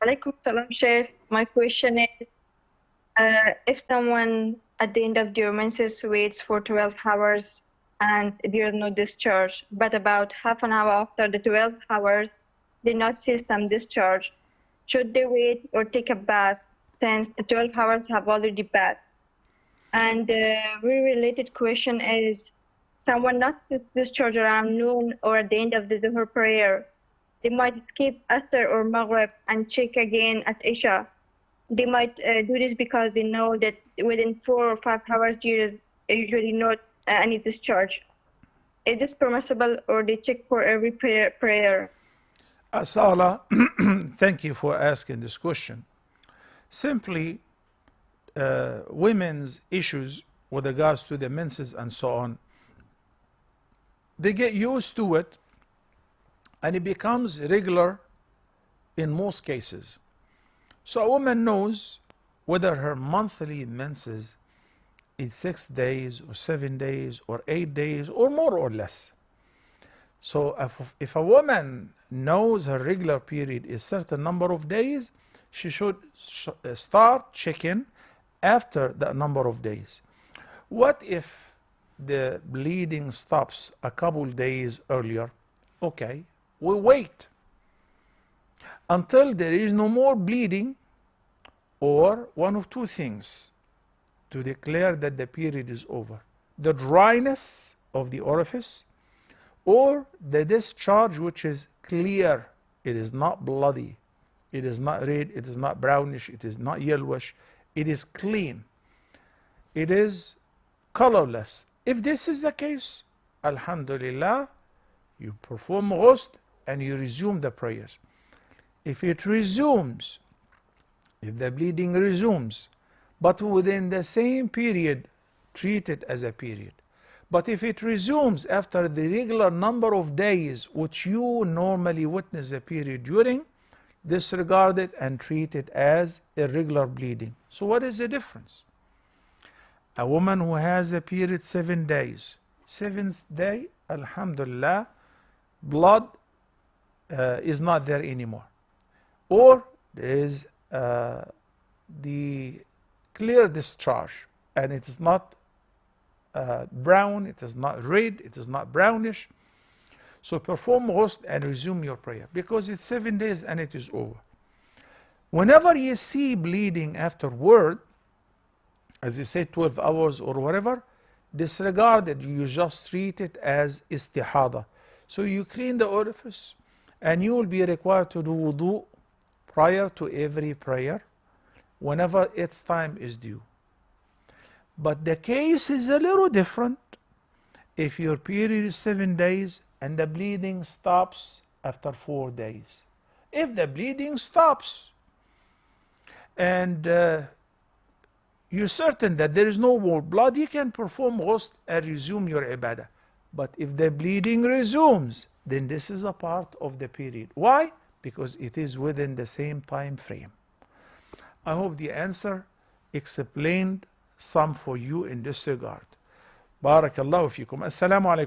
Alaikum salam, Sheikh. My question is, if someone at the end of their menses waits for 12 hours and there is no discharge, but about half an hour after the 12 hours, they not see some discharge, should they wait or take a bath since the 12 hours have already passed? And very related question is, someone not discharged around noon or at the end of the Zuhr prayer, they might skip Asr or Maghrib and check again at Isha. They might do this because they know that within 4 or 5 hours there is usually not any discharge. Is this permissible, or they check for every prayer? Salah, thank you for asking this question. Simply, women's issues with regards to the menses and so on, they get used to it and it becomes regular in most cases. So a woman knows whether her monthly menses is 6 days or 7 days or 8 days or more or less. So if a woman knows her regular period is certain number of days, she should start checking after that number of days. What if the bleeding stops a couple days earlier? Okay, we wait until there is no more bleeding, or one of two things to declare that the period is over: the dryness of the orifice, or the discharge which is clear. It is not bloody, it is not red, it is not brownish, it is not yellowish, it is clean, it is colorless. If this is the case, alhamdulillah, you perform ghusl and you resume the prayers. If it resumes, if the bleeding resumes, but within the same period, treat it as a period. But if it resumes after the regular number of days which you normally witness the period during, disregard it and treat it as irregular bleeding. So what is the difference? A woman who has a period 7 days, 7th day, alhamdulillah, blood is not there anymore, or there is the clear discharge and it is not brown, it is not red, it is not brownish. So perform ghusl and resume your prayer, because it's 7 days and it is over. Whenever you see bleeding afterward, as you say 12 hours or whatever, disregard it. You just treat it as istihada. So you clean the orifice and you will be required to do wudu prior to every prayer whenever its time is due. But the case is a little different if your period is 7 days and the bleeding stops after 4 days. If the bleeding stops and you're certain that there is no more blood, you can perform ghusl and resume your ibadah. But if the bleeding resumes, then this is a part of the period. Why? Because it is within the same time frame. I hope the answer explained some for you in this regard. Barakallahu fikum. Assalamu alaikum.